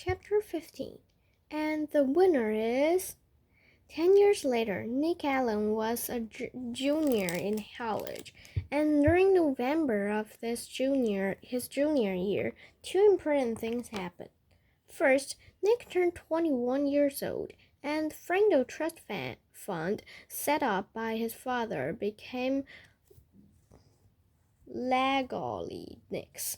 Chapter 15. And the winner is 10 years later, Nick Allen was a junior in college, and during November of his junior year, two important things happened. First, Nick turned 21 years old, and the Frindle Trust Fund set up by his father became legally Nick's.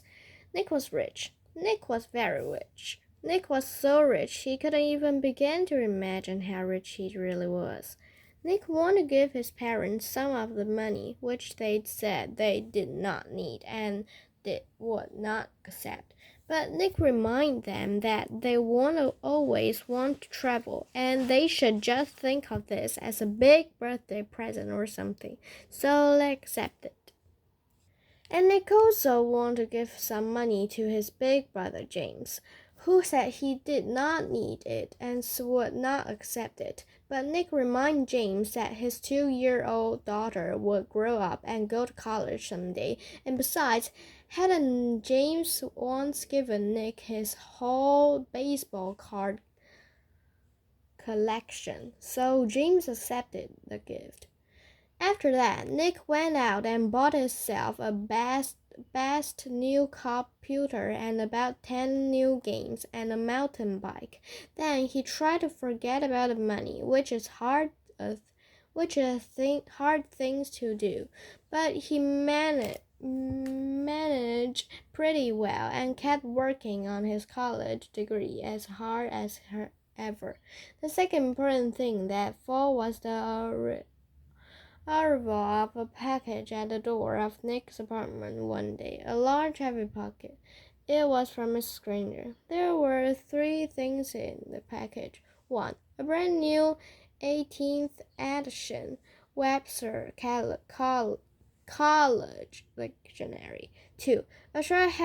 Nick was rich. Nick was very rich. Nick was so rich he couldn't even begin to imagine how rich he really was. Nick wanted to give his parents some of the money, which they said they did not need and they would not accept. But Nick reminded them that they always want to travel, and they should just think of this as a big birthday present or something. So they accepted. And Nick also wanted to give some money to his big brother James, who said he did not need it and would not accept it. But Nick reminded James that his 2-year-old daughter would grow up and go to college someday. And besides, hadn't James once given Nick his whole baseball card collection? So James accepted the gift. After that, Nick went out and bought himself a best new computer and about 10 new games and a mountain bike. Then he tried to forget about the money, which is hard things to do, but he managed pretty well and kept working on his college degree as hard as ever. The second important thing that fall was the arrival of a package at the door of Nick's apartment one day, a large heavy package. It was from Mrs. Granger. There were three things in the package. 1. A brand new 18th edition Webster College Dictionary. 2. A short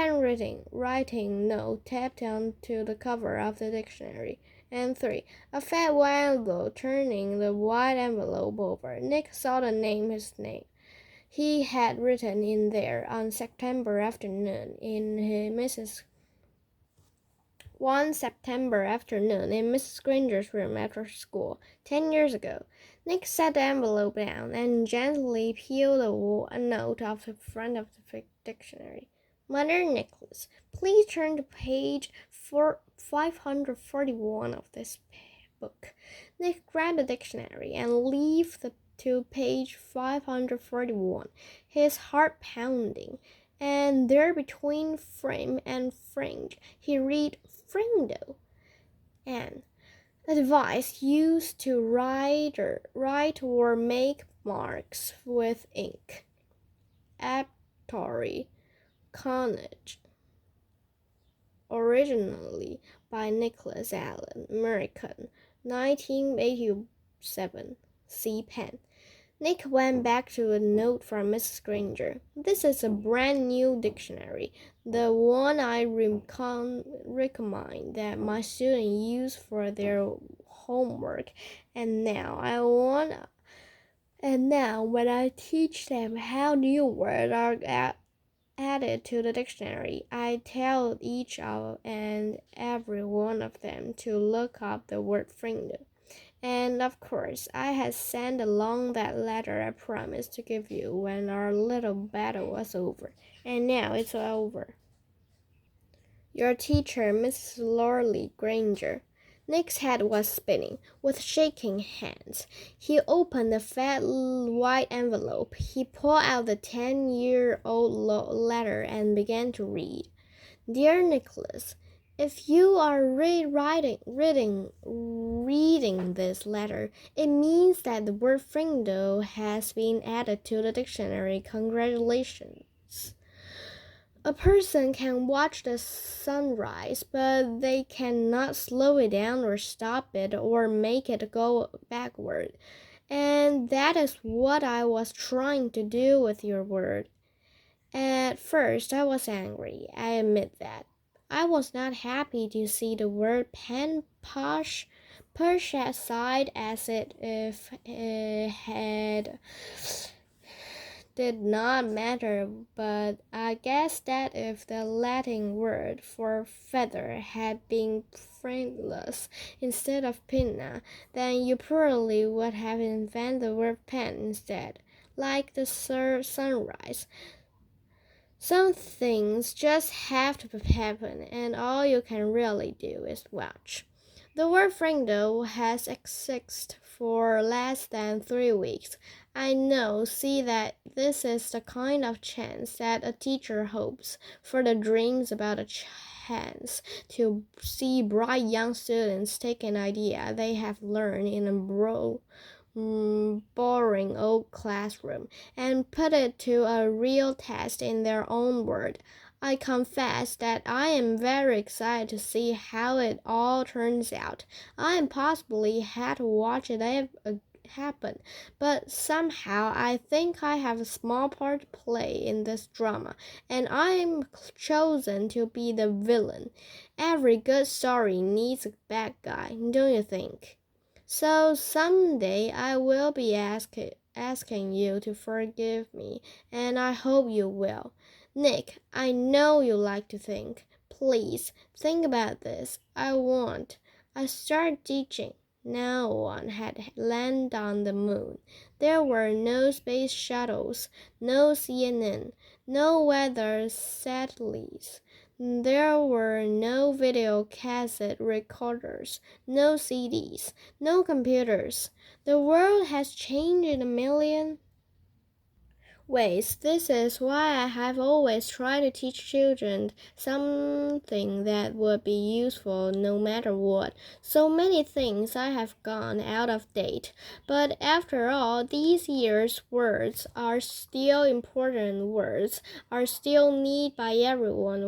writing note taped onto the cover of the dictionary. And 3. A fat white envelope. Turning the white envelope over, Nick saw his name he had written in there on September afternoon in Mrs. Granger's room after school, 10 years ago. Nick set the envelope down and gently peeled a note off the front of the dictionary. Mother Nicholas, please turn to page 541 of this book. Nick grabbed the dictionary and leafed to page 541, his heart pounding. And there between frame and fringe, he read Frindle, and a device used to write or make marks with ink. Aptory Connage. Originally by Nicholas Allen, American, 1987. C. Penn. Nick went back to a note from Mrs. Granger. This is a brand new dictionary, the one I recommend that my students use for their homework. And now when I teach them how new words are added to the dictionary, I tell each and every one of them to look up the word Frindle. And of course, I had sent along that letter I promised to give you when our little battle was over. And now it's over. Your teacher, Mrs. Lorley Granger. Nick's head was spinning. With shaking hands, he opened the fat white envelope. He pulled out the 10-year-old letter and began to read. Dear Nicholas, if you are reading this letter, it means that the word Frindle has been added to the dictionary. Congratulations. A person can watch the sunrise, but they cannot slow it down or stop it or make it go backward. And that is what I was trying to do with your word. At first, I was angry. I admit that. I was not happy to see the word pen pushed aside as if it had did not matter, but I guess that if the Latin word for feather had been friendless instead of pinna, then you probably would have invented the word pen instead, like the sunrise. Some things just have to happen, and all you can really do is watch. The word Frindle has existed for less than 3 weeks. I see that this is the kind of chance that a teacher hopes for the dreams about a chance to see bright young students take an idea they have learned in a boring old classroom and put it to a real test in their own word. I confess that I am very excited to see how it all turns out. I possibly had to watch it happen, but somehow I think I have a small part to play in this drama, and I am chosen to be the villain. Every good story needs a bad guy, don't you think? So someday I will be asking you to forgive me, and I hope you will. Nick, I know you like to think. Please think about this. I started teaching. No one had landed on the moon. There were no space shuttles, no CNN, no weather satellites. There were no video cassette recorders, no CDs, no computers. The world has changed in a million ways. This is why I have always tried to teach children something that would be useful no matter what. So many things I have gone out of date. But after all, these years' words are still important words, are still needed by everyone.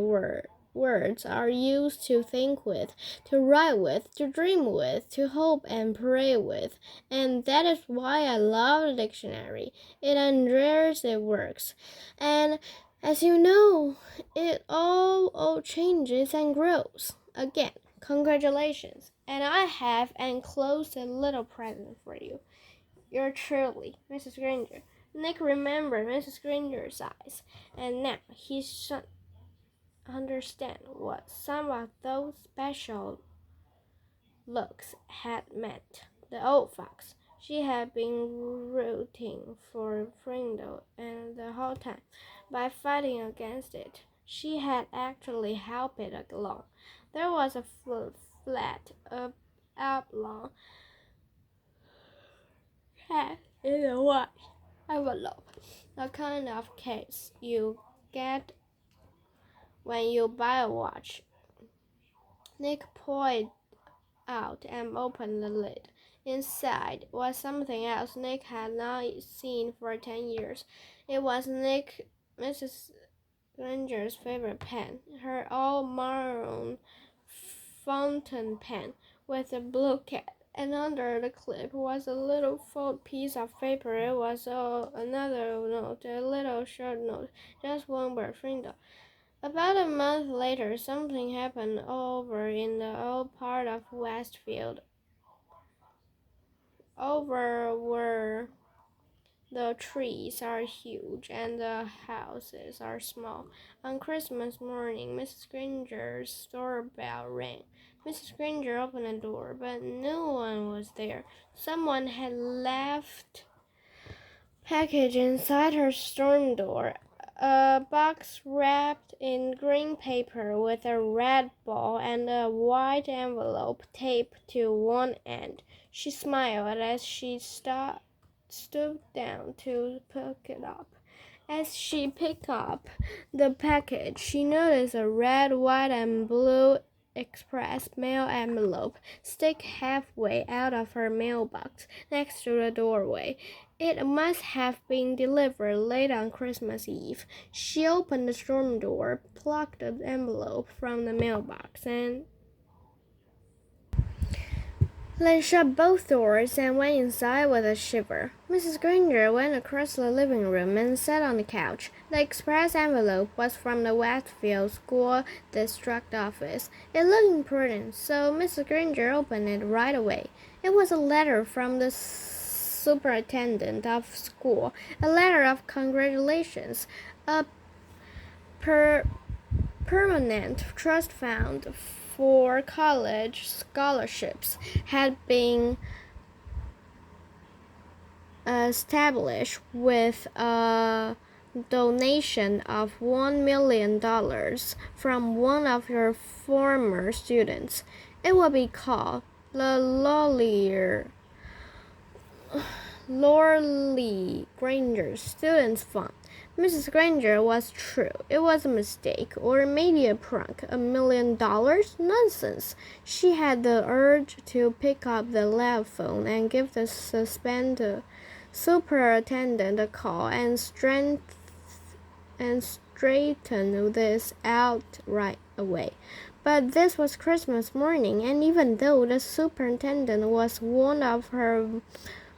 Words are used to think with, to write with, to dream with, to hope and pray with. And that is why I love the dictionary. It endures, it works. And as you know, it all changes and grows. Again, congratulations. And I have enclosed a little present for you. You're truly, Mrs. Granger. Nick remembered Mrs. Granger's eyes, and now he should understand what some of those special looks had meant. The old fox. She had been rooting for Frindle, and the whole time, by fighting against it, she had actually helped it along. There was a flat, oblong hat in a white envelope, the kind of case you get when you buy a watch. Nick pulled out and opened the lid. Inside was something else Nick had not seen for 10 years. It was Mrs. Granger's favorite pen, her old maroon fountain pen with a blue cap. And under the clip was a little folded piece of paper. It was another note, a little short note, just one word, Frindle. About a month later, something happened over in the old part of Westfield, over where the trees are huge and the houses are small. On Christmas morning, Mrs. Granger's doorbell rang. Mrs. Granger opened the door, but no one was there. Someone had left package inside her storm door. A box wrapped in green paper with a red ball and a white envelope taped to one end. She smiled as she stooped down to pick it up. As she picked up the package, she noticed a red, white, and blue express mail envelope stick halfway out of her mailbox next to the doorway. It must have been delivered late on Christmas Eve. She opened the storm door, plucked the envelope from the mailbox, and then shut both doors and went inside with a shiver. Mrs. Granger went across the living room and sat on the couch. The express envelope was from the Westfield School District Office. It looked important, so Mrs. Granger opened it right away. It was a letter from the superintendent of school a letter of congratulations. A permanent trust fund for college scholarships had been established with a donation of $1 million from one of her former students. It will be called the Lorley Granger Students Fund. Mrs. Granger was true. It was a mistake, or maybe a prank. $1 million? Nonsense. She had the urge to pick up the telephone and give the suspended superintendent a call and straighten this out right away. But this was Christmas morning, and even though the superintendent was one of her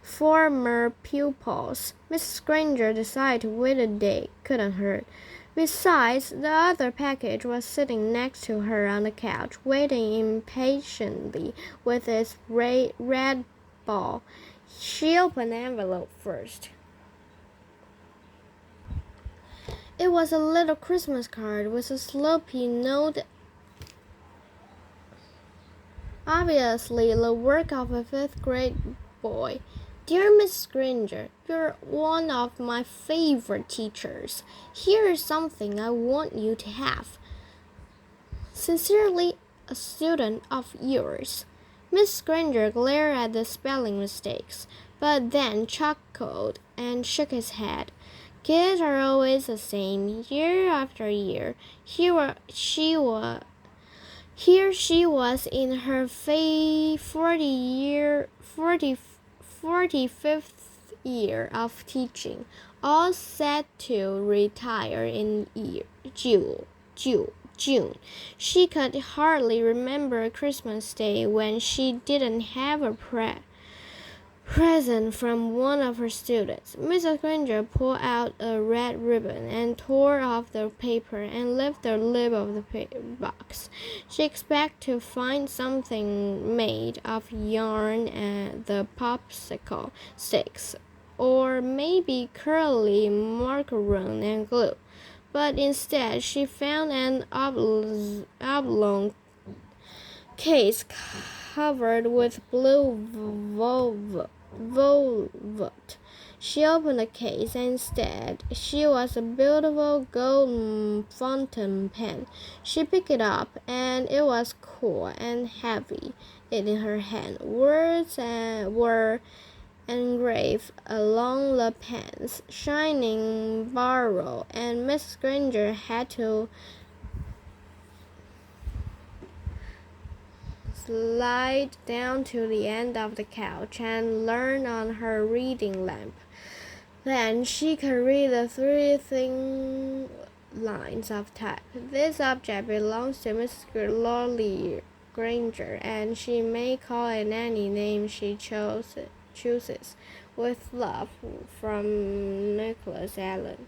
former pupils, Mrs. Granger decided to wait a day. Couldn't hurt. Besides, the other package was sitting next to her on the couch, waiting impatiently with its red ball. She opened the envelope first. It was a little Christmas card with a sloppy note, obviously the work of a fifth-grade boy. Dear Miss Granger, you're one of my favorite teachers. Here is something I want you to have. Sincerely, a student of yours. Miss Granger glared at the spelling mistakes, but then chuckled and shook his head. Kids are always the same, year after year. Here she was in her 45th year of teaching, all set to retire in June. She could hardly remember a Christmas Day when she didn't have a present from one of her students. Mrs. Granger pulled out a red ribbon and tore off the paper and lifted the lid of the box. She expected to find something made of yarn and the popsicle sticks, or maybe curly macaron and glue. But instead, she found an oblong case covered with blue velvet. She opened the case, and instead, she was a beautiful gold fountain pen. She picked it up, and it was cool and heavy in her hand. Words were engraved along the pen's shining barrel, and Miss Granger had to slide down to the end of the couch and lean on her reading lamp. Then she could read the 3 thin lines of type. This object belongs to Mrs. Lorley Granger, and she may call it any name she chooses. With love, from Nicholas Allen.